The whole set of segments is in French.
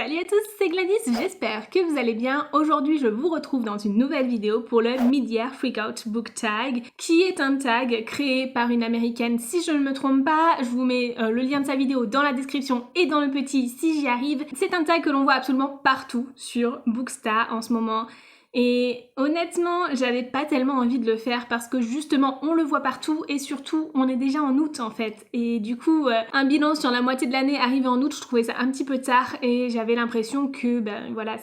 Salut à tous, c'est Gladys, j'espère que vous allez bien. Aujourd'hui, je vous retrouve dans une nouvelle vidéo pour le Mid-Year Freakout Book Tag, qui est un tag créé par une américaine, si je ne me trompe pas. Je vous mets le lien de sa vidéo dans la description et dans le petit si j'y arrive. C'est un tag que l'on voit absolument partout sur Bookstar en ce moment. Et honnêtement, j'avais pas tellement envie de le faire parce que justement on le voit partout et surtout on est déjà en août en fait. Et du coup, un bilan sur la moitié de l'année arrivé en août, je trouvais ça un petit peu tard et j'avais l'impression que voilà,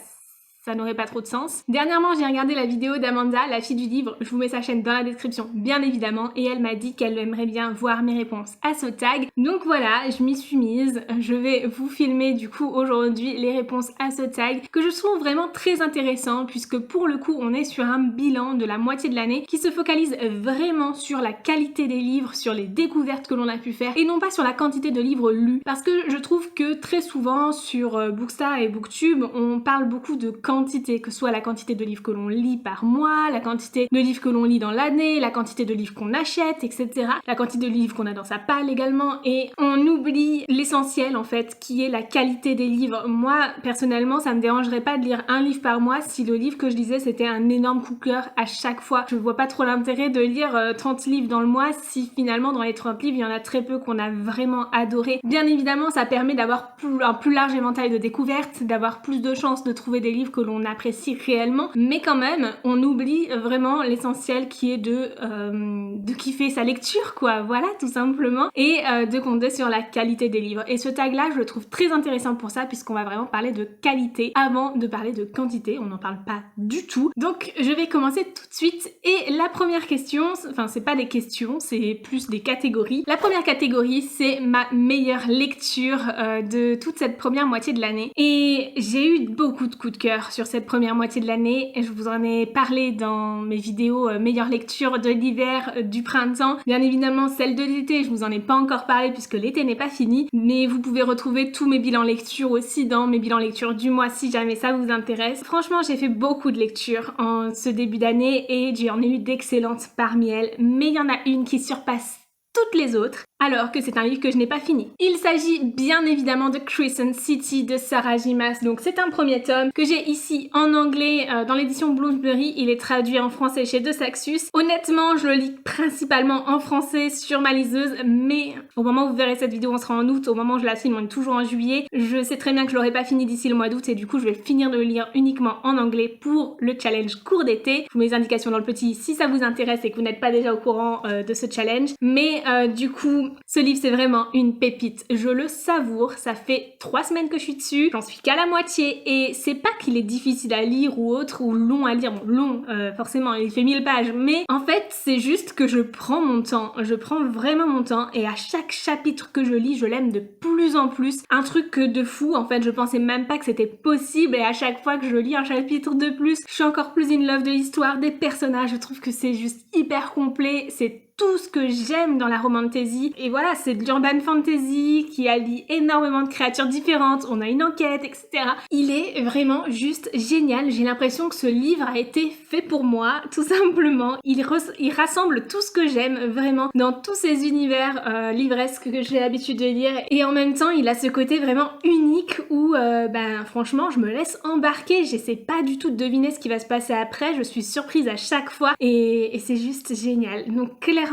ça n'aurait pas trop de sens. Dernièrement, j'ai regardé la vidéo d'Amanda, la fille du livre, je vous mets sa chaîne dans la description bien évidemment, et elle m'a dit qu'elle aimerait bien voir mes réponses à ce tag. Donc voilà, je m'y suis mise, je vais vous filmer du coup aujourd'hui les réponses à ce tag que je trouve vraiment très intéressant puisque pour le coup on est sur un bilan de la moitié de l'année qui se focalise vraiment sur la qualité des livres, sur les découvertes que l'on a pu faire et non pas sur la quantité de livres lus, parce que je trouve que très souvent sur Bookstar et Booktube on parle beaucoup de quantité, que ce soit la quantité de livres que l'on lit par mois, la quantité de livres que l'on lit dans l'année, la quantité de livres qu'on achète, etc. La quantité de livres qu'on a dans sa palle également, et on oublie l'essentiel en fait, qui est la qualité des livres. Moi, personnellement, ça me dérangerait pas de lire un livre par mois si le livre que je lisais c'était un énorme coup de cœur à chaque fois. Je vois pas trop l'intérêt de lire 30 livres dans le mois si finalement dans les 30 livres, il y en a très peu qu'on a vraiment adoré. Bien évidemment, ça permet d'avoir un plus large éventail de découvertes, d'avoir plus de chances de trouver des livres que l'on apprécie réellement, mais quand même on oublie vraiment l'essentiel qui est de kiffer sa lecture quoi, voilà tout simplement, et de compter sur la qualité des livres. Et ce tag là je le trouve très intéressant pour ça puisqu'on va vraiment parler de qualité avant de parler de quantité, on n'en parle pas du tout. Donc je vais commencer tout de suite et la première question, enfin c'est pas des questions, c'est plus des catégories. La première catégorie c'est ma meilleure lecture de toute cette première moitié de l'année, et j'ai eu beaucoup de coups de cœur sur cette première moitié de l'année et je vous en ai parlé dans mes vidéos meilleure lecture de l'hiver, du printemps. Bien évidemment celle de l'été je vous en ai pas encore parlé puisque l'été n'est pas fini, mais vous pouvez retrouver tous mes bilans lecture aussi dans mes bilans lecture du mois si jamais ça vous intéresse. Franchement j'ai fait beaucoup de lectures en ce début d'année et j'en ai eu d'excellentes parmi elles, mais il y en a une qui surpasse toutes les autres, alors que c'est un livre que je n'ai pas fini. Il s'agit bien évidemment de Crescent City de Sarah J. Maas. Donc c'est un premier tome que j'ai ici en anglais dans l'édition Bloomsbury. Il est traduit en français chez De Saxus. Honnêtement, je le lis principalement en français sur ma liseuse, mais au moment où vous verrez cette vidéo, on sera en août. Au moment où je la filme, on est toujours en juillet. Je sais très bien que je l'aurai pas fini d'ici le mois d'août et du coup, je vais finir de le lire uniquement en anglais pour le challenge cours d'été. Je vous mets les indications dans le petit si ça vous intéresse et que vous n'êtes pas déjà au courant de ce challenge. Mais du coup, ce livre c'est vraiment une pépite, je le savoure, ça fait 3 semaines que je suis dessus, j'en suis qu'à la moitié et c'est pas qu'il est difficile à lire ou autre, ou long à lire, bon long forcément il fait 1000 pages, mais en fait c'est juste que je prends mon temps, je prends vraiment mon temps et à chaque chapitre que je lis je l'aime de plus en plus, un truc que de fou, en fait je pensais même pas que c'était possible et à chaque fois que je lis un chapitre de plus, je suis encore plus in love de l'histoire, des personnages, je trouve que c'est juste hyper complet, c'est tout ce que j'aime dans la romantasy. Et voilà, c'est de l'urban fantasy qui allie énormément de créatures différentes, on a une enquête, etc. Il est vraiment juste génial. J'ai l'impression que ce livre a été fait pour moi, tout simplement. Il rassemble tout ce que j'aime vraiment dans tous ces univers livresques que j'ai l'habitude de lire. Et en même temps, il a ce côté vraiment unique où, franchement, je me laisse embarquer. J'essaie pas du tout de deviner ce qui va se passer après. Je suis surprise à chaque fois et c'est juste génial. Donc clairement,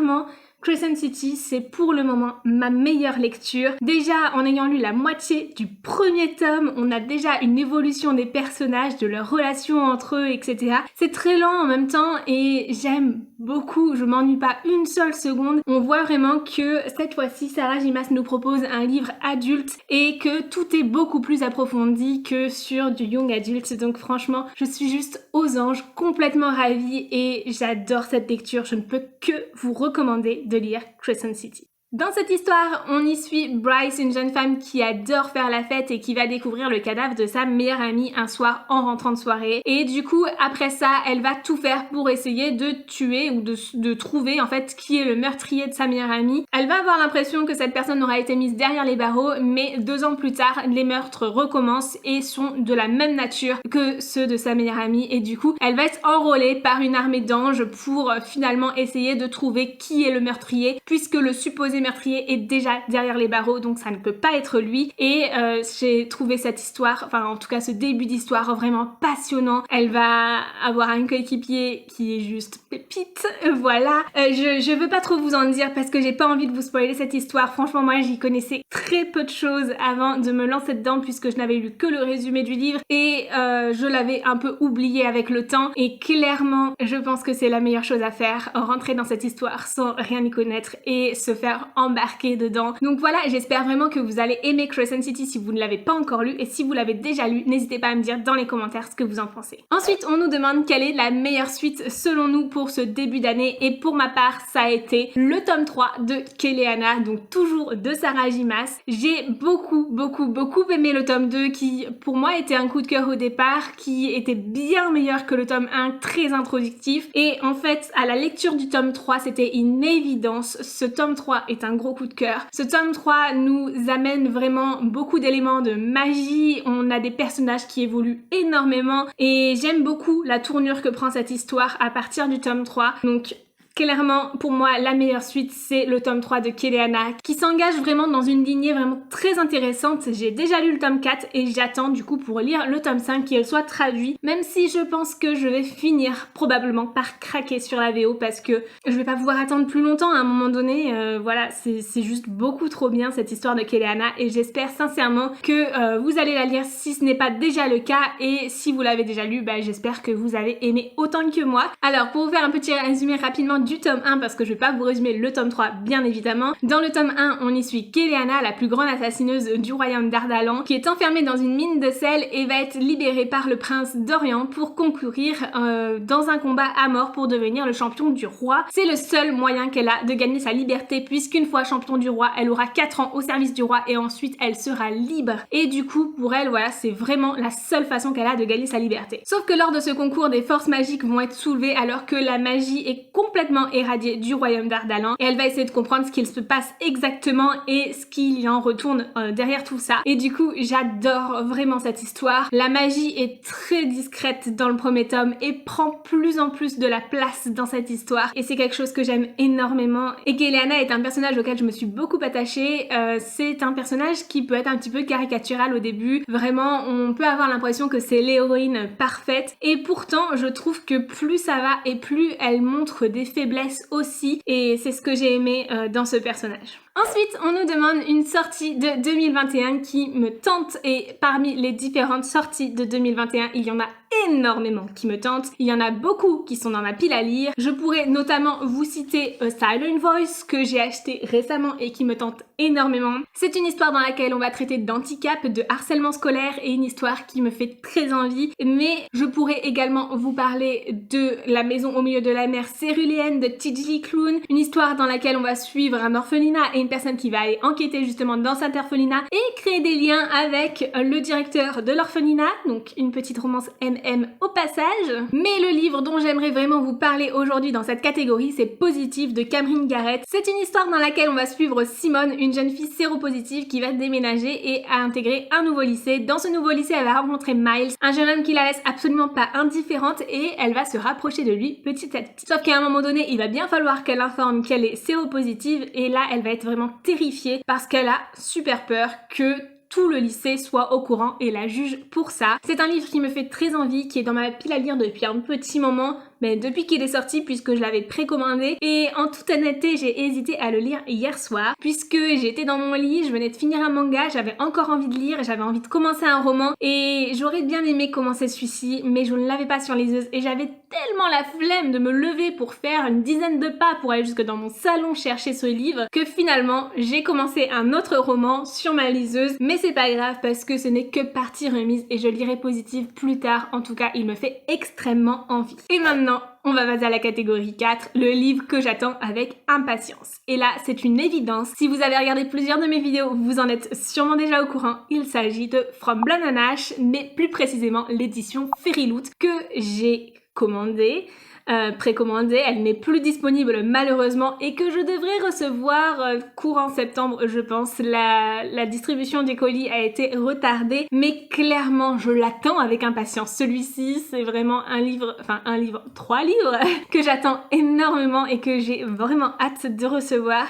Crescent City, c'est pour le moment ma meilleure lecture. Déjà, en ayant lu la moitié du premier tome, on a déjà une évolution des personnages, de leurs relations entre eux, etc. C'est très lent en même temps et j'aime beaucoup, je m'ennuie pas une seule seconde. On voit vraiment que cette fois-ci, Sarah J. Maas nous propose un livre adulte et que tout est beaucoup plus approfondi que sur du young adulte. Donc franchement, je suis juste aux anges, complètement ravie et j'adore cette lecture. Je ne peux que vous recommander de lire Crescent City. Dans cette histoire, on y suit Bryce, une jeune femme qui adore faire la fête et qui va découvrir le cadavre de sa meilleure amie un soir en rentrant de soirée. Et du coup, après ça, elle va tout faire pour essayer de tuer ou de trouver en fait qui est le meurtrier de sa meilleure amie. Elle va avoir l'impression que cette personne aura été mise derrière les barreaux, mais 2 ans plus tard, les meurtres recommencent et sont de la même nature que ceux de sa meilleure amie. Et du coup, elle va être enrôlée par une armée d'anges pour finalement essayer de trouver qui est le meurtrier, puisque le supposé meurtrier est déjà derrière les barreaux, donc ça ne peut pas être lui. Et j'ai trouvé cette histoire, enfin en tout cas ce début d'histoire vraiment passionnant. Elle va avoir un coéquipier qui est juste pépite, voilà. Je veux pas trop vous en dire parce que j'ai pas envie de vous spoiler cette histoire. Franchement, moi j'y connaissais très peu de choses avant de me lancer dedans puisque je n'avais lu que le résumé du livre et je l'avais un peu oublié avec le temps. Et clairement, je pense que c'est la meilleure chose à faire, rentrer dans cette histoire sans rien y connaître et se faire embarquer dedans. Donc voilà, j'espère vraiment que vous allez aimer Crescent City si vous ne l'avez pas encore lu, et si vous l'avez déjà lu, n'hésitez pas à me dire dans les commentaires ce que vous en pensez. Ensuite, on nous demande quelle est la meilleure suite selon nous pour ce début d'année, et pour ma part, ça a été le tome 3 de Keleana, donc toujours de Sarah J. Maas. J'ai beaucoup aimé le tome 2 qui, pour moi, était un coup de cœur au départ, qui était bien meilleur que le tome 1, très introductif, et en fait, à la lecture du tome 3, c'était une évidence. Ce tome 3 est un gros coup de cœur. Ce tome 3 nous amène vraiment beaucoup d'éléments de magie, on a des personnages qui évoluent énormément et j'aime beaucoup la tournure que prend cette histoire à partir du tome 3. Donc clairement, pour moi, la meilleure suite, c'est le tome 3 de Keleana, qui s'engage vraiment dans une lignée vraiment très intéressante. J'ai déjà lu le tome 4 et j'attends du coup pour lire le tome 5 qu'il soit traduit, même si je pense que je vais finir probablement par craquer sur la VO parce que je vais pas pouvoir attendre plus longtemps à un moment donné. Voilà, c'est juste beaucoup trop bien cette histoire de Keleana et j'espère sincèrement que vous allez la lire si ce n'est pas déjà le cas, et si vous l'avez déjà lu, bah, j'espère que vous avez aimé autant que moi. Alors, pour vous faire un petit résumé rapidement du tome 1, parce que je vais pas vous résumer le tome 3 bien évidemment. Dans le tome 1, on y suit Keleana, la plus grande assassineuse du royaume d'Ardalan, qui est enfermée dans une mine de sel et va être libérée par le prince d'Orient pour concourir dans un combat à mort pour devenir le champion du roi. C'est le seul moyen qu'elle a de gagner sa liberté, puisqu'une fois champion du roi, elle aura 4 ans au service du roi et ensuite elle sera libre. Et du coup, pour elle, voilà, c'est vraiment la seule façon qu'elle a de gagner sa liberté. Sauf que lors de ce concours, des forces magiques vont être soulevées alors que la magie est complètement éradiée du royaume d'Ardalan, et elle va essayer de comprendre ce qu'il se passe exactement et ce qu'il y en retourne derrière tout ça. Et du coup, j'adore vraiment cette histoire. La magie est très discrète dans le premier tome et prend plus en plus de la place dans cette histoire, et c'est quelque chose que j'aime énormément. Et Keleana est un personnage auquel je me suis beaucoup attachée. C'est un personnage qui peut être un petit peu caricatural au début. Vraiment, on peut avoir l'impression que c'est l'héroïne parfaite, et pourtant je trouve que plus ça va et plus elle montre des faiblesses aussi, et c'est ce que j'ai aimé dans ce personnage. Ensuite, on nous demande une sortie de 2021 qui me tente, et parmi les différentes sorties de 2021, il y en a énormément qui me tentent. Il y en a beaucoup qui sont dans ma pile à lire. Je pourrais notamment vous citer A Silent Voice que j'ai acheté récemment et qui me tente énormément. C'est une histoire dans laquelle on va traiter d'handicap, de harcèlement scolaire, et une histoire qui me fait très envie. Mais je pourrais également vous parler de La maison au milieu de la mer céruléenne de T.J. Klune, une histoire dans laquelle on va suivre un orphelinat et une personne qui va aller enquêter justement dans cet orphelinat et créer des liens avec le directeur de l'orphelinat, donc une petite romance MM au passage. Mais le livre dont j'aimerais vraiment vous parler aujourd'hui dans cette catégorie, c'est Positive de Cameron Garrett. C'est une histoire dans laquelle on va suivre Simone, une jeune fille séropositive qui va déménager et intégrer un nouveau lycée. Dans ce nouveau lycée, elle va rencontrer Miles, un jeune homme qui la laisse absolument pas indifférente, et elle va se rapprocher de lui petit à petit. Sauf qu'à un moment donné, il va bien falloir qu'elle informe qu'elle est séropositive, et là, elle va être vraiment terrifiée parce qu'elle a super peur que tout le lycée soit au courant et la juge pour ça. C'est un livre qui me fait très envie, qui est dans ma pile à lire depuis un petit moment, mais depuis qu'il est sorti, puisque je l'avais précommandé, et en toute honnêteté j'ai hésité à le lire hier soir puisque j'étais dans mon lit, je venais de finir un manga, j'avais encore envie de lire, j'avais envie de commencer un roman, et j'aurais bien aimé commencer celui-ci, mais je ne l'avais pas sur liseuse et j'avais tellement la flemme de me lever pour faire une dizaine de pas pour aller jusque dans mon salon chercher ce livre que finalement j'ai commencé un autre roman sur ma liseuse. Mais c'est pas grave parce que ce n'est que partie remise et je lirai Positive plus tard. En tout cas, il me fait extrêmement envie. Et maintenant, on va passer à la catégorie 4, le livre que j'attends avec impatience. Et là, c'est une évidence. Si vous avez regardé plusieurs de mes vidéos, vous en êtes sûrement déjà au courant. Il s'agit de From Blood and Ash, mais plus précisément l'édition Fairyloot que j'ai commandée. Précommandée, elle n'est plus disponible malheureusement, et que je devrais recevoir courant septembre je pense. La distribution des colis a été retardée, mais clairement je l'attends avec impatience. Celui-ci c'est vraiment trois livres que j'attends énormément et que j'ai vraiment hâte de recevoir.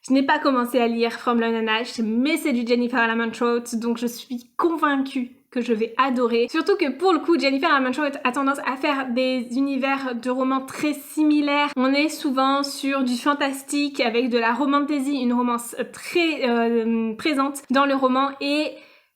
Je n'ai pas commencé à lire From London Ash, mais c'est du Jennifer Armentrout, donc je suis convaincue que je vais adorer. Surtout que pour le coup, Jennifer Armentrout a tendance à faire des univers de romans très similaires. On est souvent sur du fantastique avec de la romantasy, une romance très présente dans le roman, et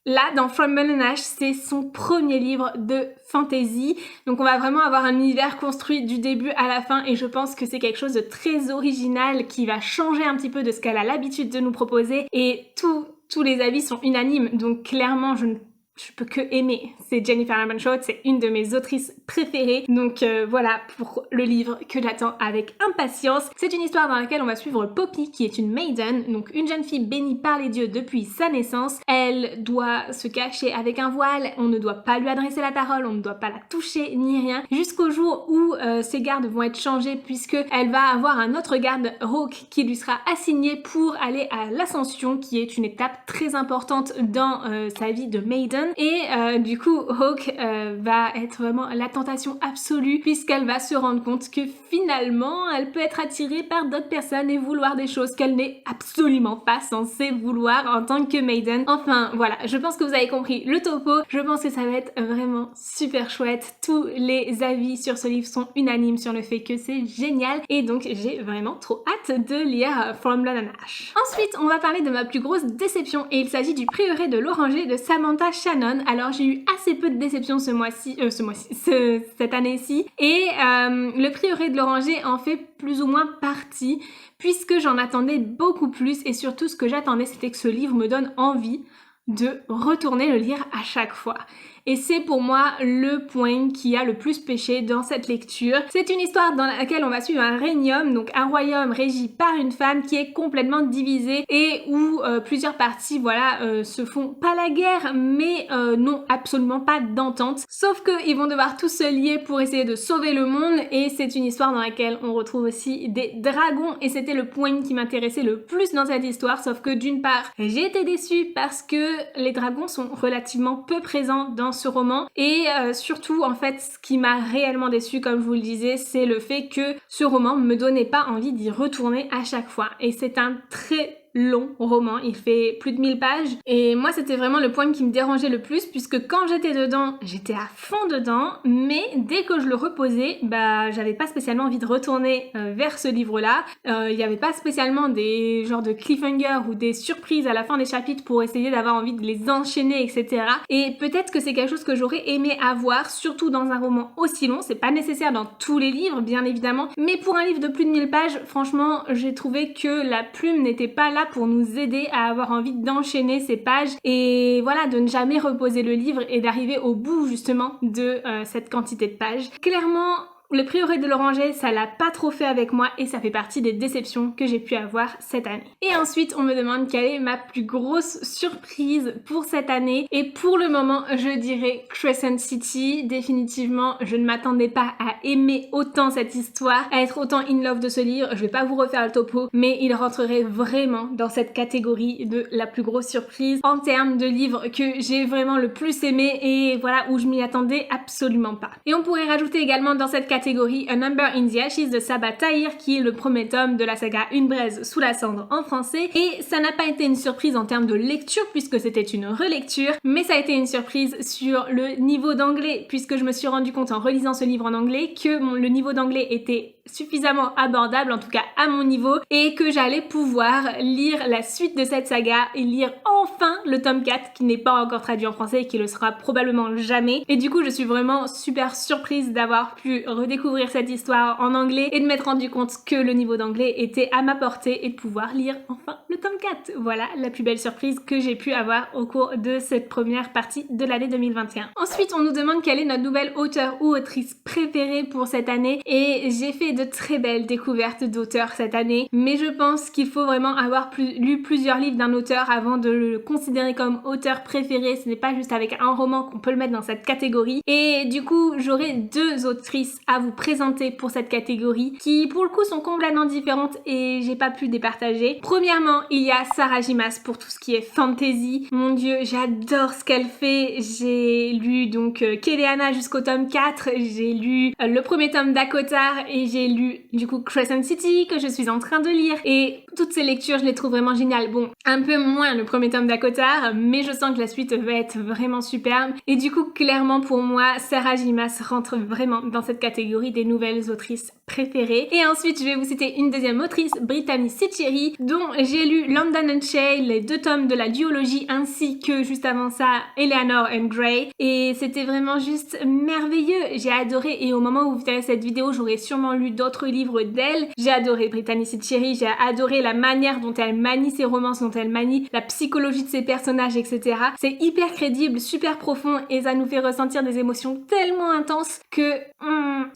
là, dans From London Ash, c'est son premier livre de fantasy. Donc on va vraiment avoir un univers construit du début à la fin, et je pense que c'est quelque chose de très original qui va changer un petit peu de ce qu'elle a l'habitude de nous proposer, et tous les avis sont unanimes. Donc clairement, je peux que aimer. C'est Jennifer Armentrout, c'est une de mes autrices préférées. Donc voilà pour le livre que j'attends avec impatience. C'est une histoire dans laquelle on va suivre Poppy, qui est une maiden, donc une jeune fille bénie par les dieux depuis sa naissance. Elle doit se cacher avec un voile, on ne doit pas lui adresser la parole, on ne doit pas la toucher ni rien, jusqu'au jour où ses gardes vont être changés, puisque elle va avoir un autre garde, Hawk, qui lui sera assigné pour aller à l'Ascension, qui est une étape très importante dans sa vie de maiden. Et du coup, Hawk va être vraiment la tentation absolue, puisqu'elle va se rendre compte que finalement, elle peut être attirée par d'autres personnes et vouloir des choses qu'elle n'est absolument pas censée vouloir en tant que maiden. Enfin, voilà, je pense que vous avez compris le topo. Je pense que ça va être vraiment super chouette. Tous les avis sur ce livre sont unanimes sur le fait que c'est génial, et donc j'ai vraiment trop hâte de lire From London Ash. Ensuite, on va parler de ma plus grosse déception, et il s'agit du Prieuré de l'Oranger de Samantha Shannon. Alors j'ai eu assez peu de déceptions cette année-ci, et le Prieuré de l'Oranger en fait plus ou moins partie, puisque j'en attendais beaucoup plus, et surtout ce que j'attendais, c'était que ce livre me donne envie de retourner le lire à chaque fois. Et c'est pour moi le point qui a le plus péché dans cette lecture. C'est une histoire dans laquelle on va suivre un régnum, donc un royaume régi par une femme qui est complètement divisé, et où plusieurs parties, voilà, se font pas la guerre, mais n'ont absolument pas d'entente. Sauf qu'ils vont devoir tous se lier pour essayer de sauver le monde, et c'est une histoire dans laquelle on retrouve aussi des dragons, et c'était le point qui m'intéressait le plus dans cette histoire, sauf que d'une part, j'ai été déçue parce que les dragons sont relativement peu présents dans ce roman, et surtout en fait ce qui m'a réellement déçue, comme je vous le disais, c'est le fait que ce roman me donnait pas envie d'y retourner à chaque fois, et c'est un très long roman, il fait plus de 1000 pages, et moi c'était vraiment le point qui me dérangeait le plus, puisque quand j'étais dedans, j'étais à fond dedans, mais dès que je le reposais, bah j'avais pas spécialement envie de retourner vers ce livre-là. Il y avait pas spécialement des genres de cliffhanger ou des surprises à la fin des chapitres pour essayer d'avoir envie de les enchaîner, etc. Et peut-être que c'est quelque chose que j'aurais aimé avoir, surtout dans un roman aussi long. C'est pas nécessaire dans tous les livres, bien évidemment, mais pour un livre de plus de 1000 pages, franchement, j'ai trouvé que la plume n'était pas là pour nous aider à avoir envie d'enchaîner ces pages, et voilà, de ne jamais reposer le livre et d'arriver au bout justement de cette quantité de pages. Clairement, le Prieuré de l'Oranger, ça l'a pas trop fait avec moi, et ça fait partie des déceptions que j'ai pu avoir cette année. Et ensuite, on me demande quelle est ma plus grosse surprise pour cette année, et pour le moment, je dirais Crescent City. Définitivement, je ne m'attendais pas à aimer autant cette histoire, à être autant in love de ce livre. Je vais pas vous refaire le topo, mais il rentrerait vraiment dans cette catégorie de la plus grosse surprise en termes de livres que j'ai vraiment le plus aimé, et voilà, où je m'y attendais absolument pas. Et on pourrait rajouter également dans cette catégorie A Number in the Ashes de Sabaa Tahir, qui est le premier tome de la saga Une braise sous la cendre en français, et ça n'a pas été une surprise en termes de lecture puisque c'était une relecture, mais ça a été une surprise sur le niveau d'anglais, puisque je me suis rendu compte en relisant ce livre en anglais que le niveau d'anglais était suffisamment abordable, en tout cas à mon niveau, et que j'allais pouvoir lire la suite de cette saga et lire enfin le tome 4 qui n'est pas encore traduit en français et qui le sera probablement jamais. Et du coup, je suis vraiment super surprise d'avoir pu redécouvrir cette histoire en anglais et de m'être rendu compte que le niveau d'anglais était à ma portée et de pouvoir lire enfin le tome 4. Voilà la plus belle surprise que j'ai pu avoir au cours de cette première partie de l'année 2021. Ensuite, on nous demande quelle est notre nouvelle auteure ou autrice préférée pour cette année, et j'ai fait de très belles découvertes d'auteurs cette année, mais je pense qu'il faut vraiment avoir lu plusieurs livres d'un auteur avant de le considérer comme auteur préféré. Ce n'est pas juste avec un roman qu'on peut le mettre dans cette catégorie, et du coup j'aurai deux autrices à vous présenter pour cette catégorie qui pour le coup sont complètement différentes et j'ai pas pu départager. Premièrement, il y a Sarah J. Maas pour tout ce qui est fantasy. Mon dieu, j'adore ce qu'elle fait. J'ai lu donc Keleana jusqu'au tome 4, j'ai lu le premier tome d'Akotar et j'ai lu du coup Crescent City que je suis en train de lire et toutes ces lectures je les trouve vraiment géniales. Bon, un peu moins le premier tome d'Akotar, mais je sens que la suite va être vraiment superbe et du coup clairement pour moi Sarah J. Maas rentre vraiment dans cette catégorie des nouvelles autrices préférées. Et ensuite je vais vous citer une deuxième autrice, Brittany Seccheri, dont j'ai lu London and Shay, les 2 tomes de la duologie ainsi que juste avant ça Eleanor and Gray et c'était vraiment juste merveilleux, j'ai adoré et au moment où vous verrez cette vidéo j'aurais sûrement lu d'autres livres d'elle. J'ai adoré Brittany Seccheri, j'ai adoré la manière dont elle manie ses romances, dont elle manie la psychologie de ses personnages, etc. C'est hyper crédible, super profond et ça nous fait ressentir des émotions tellement intenses que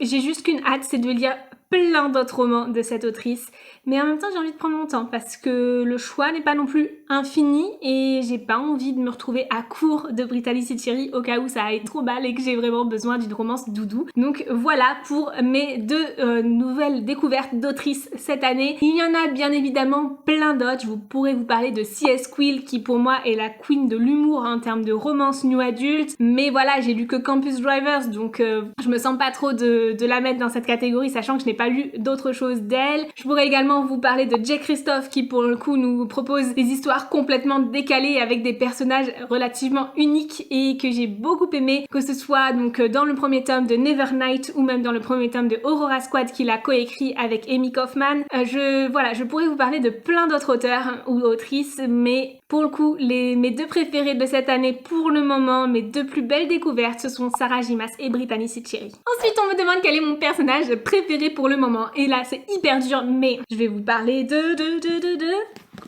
j'ai juste qu'une hâte, c'est de lire plein d'autres romans de cette autrice, mais en même temps j'ai envie de prendre mon temps parce que le choix n'est pas non plus infini et j'ai pas envie de me retrouver à court de Brittany Seccheri au cas où ça aille trop mal et que j'ai vraiment besoin d'une romance doudou. Donc voilà pour mes 2 nouvelles découvertes d'autrices cette année. Il y en a bien évidemment plein d'autres, je pourrais vous parler de C.S. Quill qui pour moi est la queen de l'humour en termes de romance new adulte, mais voilà j'ai lu que Campus Drivers donc je me sens pas trop de la mettre dans cette catégorie sachant que je n'ai pas lu d'autres choses d'elle. Je pourrais également vous parler de Jake Christophe qui pour le coup nous propose des histoires complètement décalées avec des personnages relativement uniques et que j'ai beaucoup aimé, que ce soit donc dans le premier tome de Nevernight ou même dans le premier tome de Aurora Squad qu'il a coécrit avec Amy Kaufman. Je pourrais vous parler de plein d'autres auteurs ou autrices, mais pour le coup mes 2 préférés de cette année pour le moment, mes 2 plus belles découvertes, ce sont Sarah J. Maas et Brittany Seccheri. Ensuite on me demande quel est mon personnage préféré pour le moment et là c'est hyper dur mais je vais vous parler de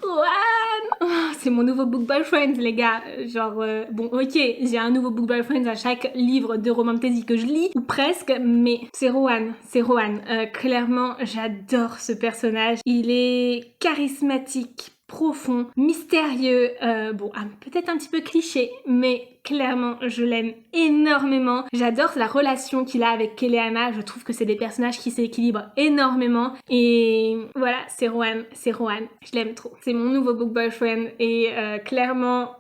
Rohan. Oh, c'est mon nouveau book boyfriend les gars, bon ok j'ai un nouveau book boyfriend à chaque livre de romantasy que je lis ou presque, mais c'est Rohan. Clairement j'adore ce personnage, il est charismatique, profond, mystérieux, peut-être un petit peu cliché, mais clairement je l'aime énormément. J'adore la relation qu'il a avec Keleana, je trouve que c'est des personnages qui s'équilibrent énormément et voilà, c'est Rohan, je l'aime trop. C'est mon nouveau book boyfriend et clairement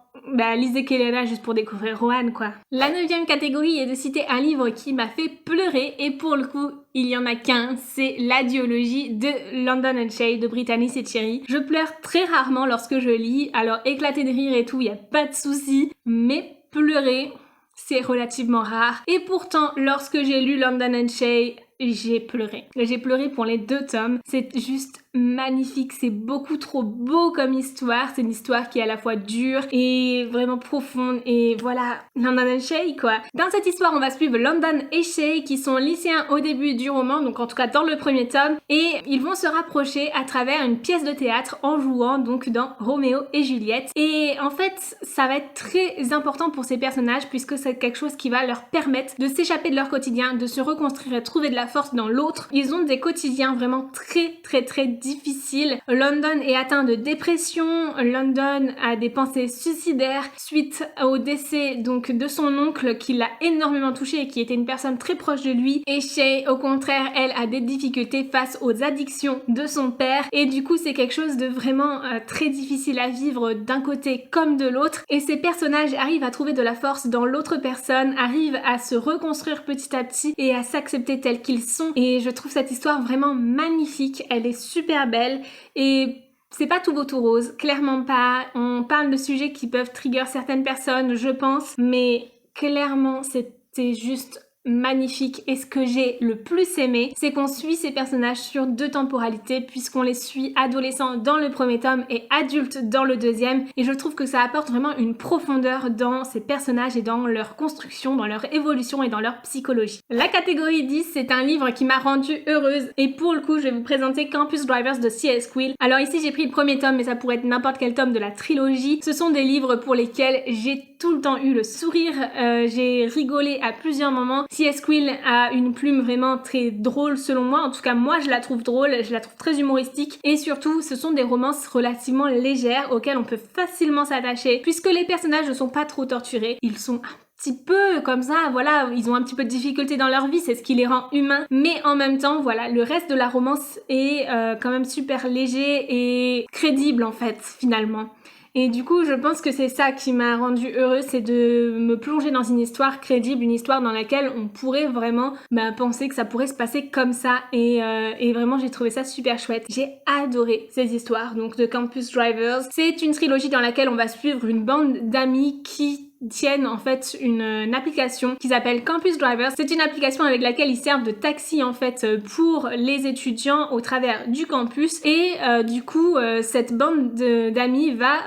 lisez Keleana juste pour découvrir Rohan quoi. La 9e catégorie est de citer un livre qui m'a fait pleurer et pour le coup il y en a qu'un, c'est la duologie de London and Shay de Brittany Seccheri. Je pleure très rarement lorsque je lis, alors éclater de rire et tout, y a pas de souci, mais pleurer c'est relativement rare et pourtant lorsque j'ai lu London and Shay j'ai pleuré. J'ai pleuré pour les 2 tomes, c'est juste magnifique, c'est beaucoup trop beau comme histoire, c'est une histoire qui est à la fois dure et vraiment profonde et voilà, London and Shay quoi. Dans cette histoire on va suivre London et Shay qui sont lycéens au début du roman, donc en tout cas dans le premier tome, et ils vont se rapprocher à travers une pièce de théâtre en jouant donc dans Roméo et Juliette et en fait ça va être très important pour ces personnages puisque c'est quelque chose qui va leur permettre de s'échapper de leur quotidien, de se reconstruire et trouver de la force dans l'autre. Ils ont des quotidiens vraiment très difficiles. London est atteint de dépression, London a des pensées suicidaires suite au décès donc de son oncle qui l'a énormément touché et qui était une personne très proche de lui, et Shay au contraire elle a des difficultés face aux addictions de son père et du coup c'est quelque chose de vraiment très difficile à vivre d'un côté comme de l'autre et ces personnages arrivent à trouver de la force dans l'autre personne, arrivent à se reconstruire petit à petit et à s'accepter tels qu'ils sont et je trouve cette histoire vraiment magnifique, elle est super belle et c'est pas tout beau tout rose, clairement pas. On parle de sujets qui peuvent trigger certaines personnes, je pense, mais clairement c'était juste magnifique et ce que j'ai le plus aimé c'est qu'on suit ces personnages sur 2 temporalités puisqu'on les suit adolescents dans le premier tome et adultes dans le deuxième et je trouve que ça apporte vraiment une profondeur dans ces personnages et dans leur construction, dans leur évolution et dans leur psychologie. La catégorie 10 c'est un livre qui m'a rendue heureuse et pour le coup je vais vous présenter Campus Drivers de C.S. Quill. Alors ici j'ai pris le premier tome mais ça pourrait être n'importe quel tome de la trilogie. Ce sont des livres pour lesquels j'ai tout le temps eu le sourire, j'ai rigolé à plusieurs moments. C.S. Quill a une plume vraiment très drôle selon moi, en tout cas moi je la trouve drôle, je la trouve très humoristique et surtout ce sont des romances relativement légères auxquelles on peut facilement s'attacher puisque les personnages ne sont pas trop torturés, ils sont un petit peu comme ça, voilà, ils ont un petit peu de difficultés dans leur vie, c'est ce qui les rend humains, mais en même temps, voilà, le reste de la romance est quand même super léger et crédible en fait, finalement. Et du coup, je pense que c'est ça qui m'a rendue heureuse, c'est de me plonger dans une histoire crédible, une histoire dans laquelle on pourrait vraiment penser que ça pourrait se passer comme ça. Et vraiment, j'ai trouvé ça super chouette. J'ai adoré ces histoires, donc de Campus Drivers. C'est une trilogie dans laquelle on va suivre une bande d'amis qui tiennent en fait une application qui s'appelle Campus Drivers. C'est une application avec laquelle ils servent de taxi en fait pour les étudiants au travers du campus et du coup cette bande d'amis va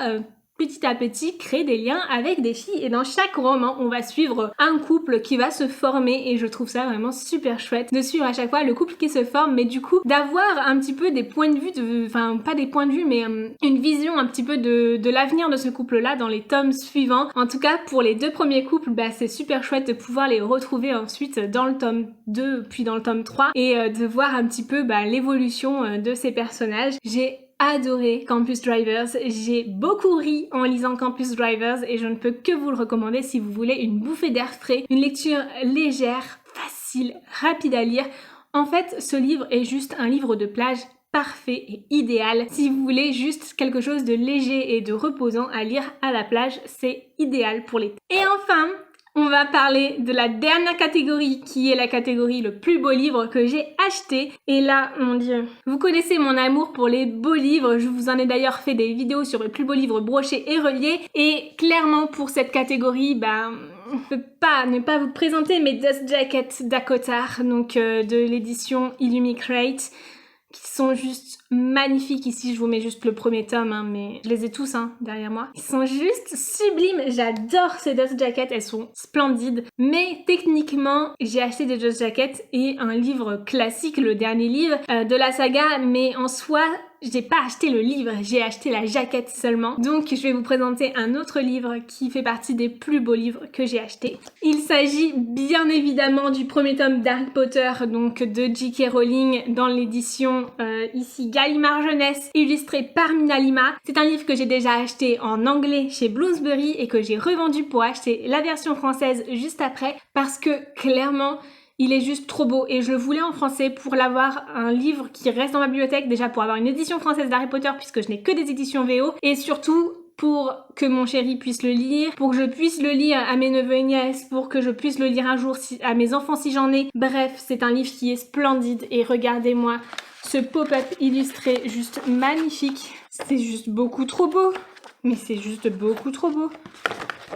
petit à petit créer des liens avec des filles et dans chaque roman on va suivre un couple qui va se former et je trouve ça vraiment super chouette de suivre à chaque fois le couple qui se forme mais du coup d'avoir un petit peu des points de vue, enfin pas des points de vue mais une vision un petit peu de l'avenir de ce couple là dans les tomes suivants. En tout cas pour les 2 premiers couples c'est super chouette de pouvoir les retrouver ensuite dans le tome 2 puis dans le tome 3 et de voir un petit peu l'évolution de ces personnages. J'ai adoré Campus Drivers, j'ai beaucoup ri en lisant Campus Drivers et je ne peux que vous le recommander si vous voulez une bouffée d'air frais, une lecture légère, facile, rapide à lire. En fait, ce livre est juste un livre de plage parfait et idéal. Si vous voulez juste quelque chose de léger et de reposant à lire à la plage, c'est idéal pour l'été. Et enfin, on va parler de la dernière catégorie qui est la catégorie le plus beau livre que j'ai acheté. Et là, mon dieu, vous connaissez mon amour pour les beaux livres. Je vous en ai d'ailleurs fait des vidéos sur le plus beau livre broché et relié. Et clairement pour cette catégorie, on peut pas ne pas vous présenter mes Dust Jackets d'Acotar, donc de l'édition Illumicrate, qui sont juste magnifiques. Ici, je vous mets juste le premier tome, mais je les ai tous derrière moi. Ils sont juste sublimes. J'adore ces Dust Jackets, elles sont splendides. Mais techniquement, j'ai acheté des Dust Jackets et un livre classique, le dernier livre de la saga, mais en soi, j'ai pas acheté le livre, j'ai acheté la jaquette seulement. Donc je vais vous présenter un autre livre qui fait partie des plus beaux livres que j'ai acheté. Il s'agit bien évidemment du premier tome d'Harry Potter, donc de J.K. Rowling dans l'édition ici Gallimard Jeunesse, illustré par Mina Lima. C'est un livre que j'ai déjà acheté en anglais chez Bloomsbury et que j'ai revendu pour acheter la version française juste après parce que clairement il est juste trop beau et je le voulais en français pour l'avoir, un livre qui reste dans ma bibliothèque, déjà pour avoir une édition française d'Harry Potter puisque je n'ai que des éditions VO et surtout pour que mon chéri puisse le lire, pour que je puisse le lire à mes neveux et nièces, pour que je puisse le lire un jour à mes enfants si j'en ai. Bref, c'est un livre qui est splendide et regardez-moi ce pop-up illustré juste magnifique. C'est juste beaucoup trop beau. Mais c'est juste beaucoup trop beau.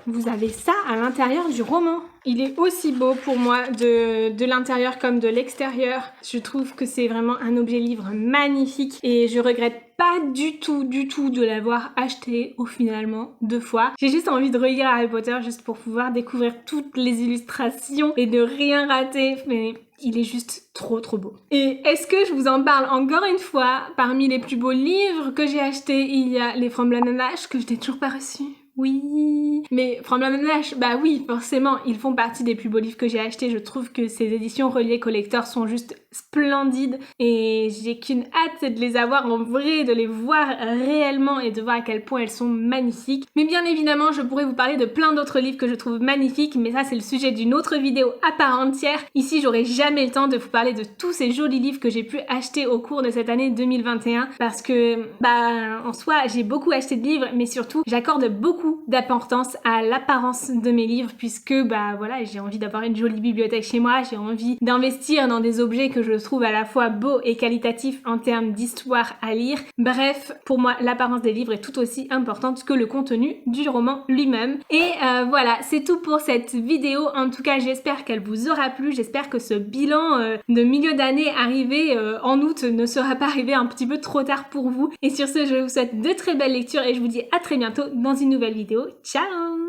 Vous avez ça à l'intérieur du roman. Il est aussi beau pour moi de l'intérieur comme de l'extérieur. Je trouve que c'est vraiment un objet livre magnifique et je regrette pas du tout de l'avoir acheté au finalement 2 fois. J'ai juste envie de relire Harry Potter juste pour pouvoir découvrir toutes les illustrations et de rien rater. Mais il est juste trop beau. Et est-ce que je vous en parle encore une fois? Parmi les plus beaux livres que j'ai achetés, il y a Les Framboises Nanache que je n'ai toujours pas reçu. Oui, mais Framboises Nanache, oui, forcément, ils font partie des plus beaux livres que j'ai achetés. Je trouve que ces éditions reliées collector sont juste splendides et j'ai qu'une hâte de les avoir en vrai, de les voir réellement et de voir à quel point elles sont magnifiques. Mais bien évidemment, je pourrais vous parler de plein d'autres livres que je trouve magnifiques, mais ça c'est le sujet d'une autre vidéo à part entière. Ici, j'aurai jamais le temps de vous parler de tous ces jolis livres que j'ai pu acheter au cours de cette année 2021 parce que, en soi, j'ai beaucoup acheté de livres, mais surtout, j'accorde beaucoup d'importance à l'apparence de mes livres puisque voilà, j'ai envie d'avoir une jolie bibliothèque chez moi, j'ai envie d'investir dans des objets que je trouve à la fois beaux et qualitatifs en termes d'histoire à lire. Bref, pour moi, l'apparence des livres est tout aussi importante que le contenu du roman lui-même. Et voilà, c'est tout pour cette vidéo. En tout cas, j'espère qu'elle vous aura plu. J'espère que ce bilan de milieu d'année arrivé en août ne sera pas arrivé un petit peu trop tard pour vous. Et sur ce, je vous souhaite de très belles lectures et je vous dis à très bientôt dans une nouvelle vidéo. Ciao!